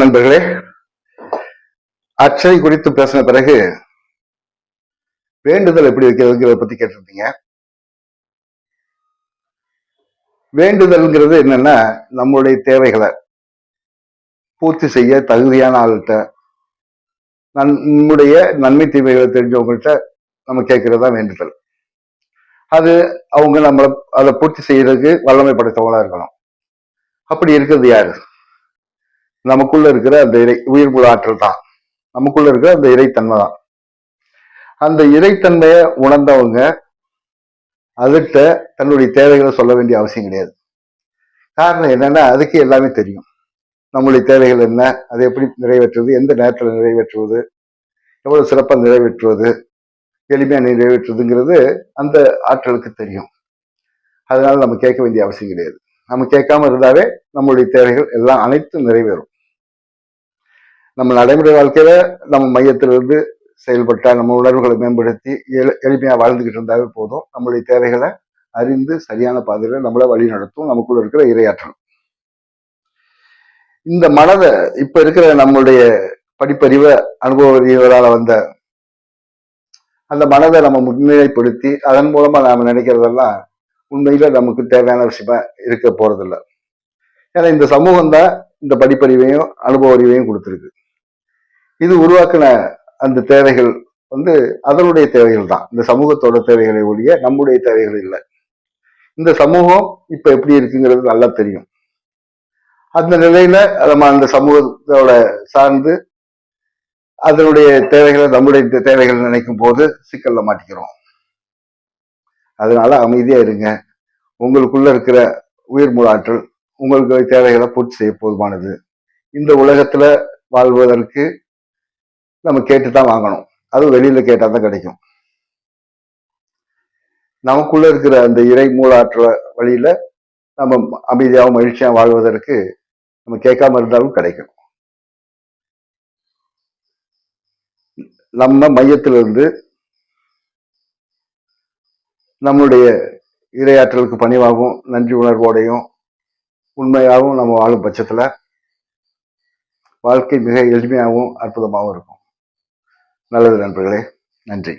நண்பர்களே, அர்ச்சனை குறித்து பேசின பிறகு வேண்டுதல் எப்படி வைக்கிறதுங்கிறத பத்தி கேட்டிருந்தீங்க. வேண்டுதல்ங்கிறது என்னன்னா, நம்மளுடைய தேவைகளை பூர்த்தி செய்ய தகுதியான ஆள்கிட்ட, நம்முடைய நன்மை தீமைகளை தெரிஞ்சவங்கள்ட்ட நம்ம கேட்கறதா வேண்டுதல். அது அவங்க நம்மளை அதை பூர்த்தி செய்யறதுக்கு வல்லமை படைத்தவங்களா இருக்கணும். அப்படி இருக்கிறது யாரு? நமக்குள்ள இருக்கிற அந்த உயிர்முழு ஆற்றல் தான். நமக்குள்ள இருக்கிற அந்த இறைத்தன்மை தான். அந்த இறைத்தன்மையை உணர்ந்தவங்க அதுகிட்ட தன்னுடைய தேவைகளை சொல்ல வேண்டிய அவசியம் கிடையாது. காரணம் என்னன்னா, அதுக்கு எல்லாமே தெரியும். நம்முடைய தேவைகள் என்ன, அதை எப்படி நிறைவேற்றுவது, எந்த நேரத்தில் நிறைவேற்றுவது, எவ்வளவு சிறப்பாக நிறைவேற்றுவது, எளிமையா நிறைவேற்றுவதுங்கிறது அந்த ஆற்றலுக்கு தெரியும். அதனால நம்ம கேட்க வேண்டிய அவசியம் கிடையாது. நம்ம கேட்காம இருந்தாவே நம்மளுடைய தேவைகள் எல்லாம் அனைத்தும் நிறைவேறும். நம்ம நடைமுறை வாழ்க்கையில நம்ம மையத்திலிருந்து செயல்பட்டா, நம்ம உணர்வுகளை மேம்படுத்தி எளிமையா வாழ்ந்துகிட்டு இருந்தாவே போதும். நம்மளுடைய தேவைகளை அறிந்து சரியான பாதையில நம்மளை வழி நடத்தும் நமக்குள்ள இருக்கிற இரையாற்றல். இந்த மனதை இப்ப இருக்கிற நம்மளுடைய படிப்பறிவை அனுபவ அறிவுகளால வந்த அந்த மனதை நம்ம முன்னிலைப்படுத்தி அதன் மூலமா நாம நினைக்கிறதெல்லாம் உண்மையில நமக்கு தேவையான விஷயமா இருக்க போறதில்லை. ஏன்னா இந்த சமூகம் தான் இந்த படிப்பறிவையும் அனுபவ அறிவையும் கொடுத்துருக்கு. இது உருவாக்கின அந்த தேவைகள் அதனுடைய தேவைகள் தான். இந்த சமூகத்தோட தேவைகளை ஒழிய நம்முடைய தேவைகள் இல்லை. இந்த சமூகம் இப்ப எப்படி இருக்குங்கிறது நல்லா தெரியும். அந்த நிலையில நம்ம அந்த சமூகத்தோட சார்ந்து அதனுடைய தேவைகளை நம்முடைய தேவைகள் நினைக்கும் போது சிக்கல்ல மாட்டிக்கிறோம். அதனால அமைதியா இருங்க. உங்களுக்குள்ள இருக்கிற உயிர் மூலாற்றல் உங்களுக்கு தேவைகளை பூர்த்தி செய்ய போதுமானது. இந்த உலகத்துல வாழ்வதற்கு நம்ம கேட்டுதான் வாங்கணும். அது வெளியில கேட்டாதான் கிடைக்கும். நமக்குள்ள இருக்கிற அந்த இறை மூலாற்றல வழியில நம்ம அமைதியாகவும் மகிழ்ச்சியா வாழ்வதற்கு நம்ம கேட்காம இருந்தாலும் கிடைக்கும். நம்ம மையத்திலிருந்து நம்முடைய இரையாற்றலுக்கு பணிவாகவும் நன்றி உணர்வோடையும் உண்மையாகவும் நம்ம வாழும் பட்சத்துல வாழ்க்கை மிக எளிமையாகவும் அற்புதமாகவும் இருக்கும். நல்லது நண்பர்களே, நன்றி.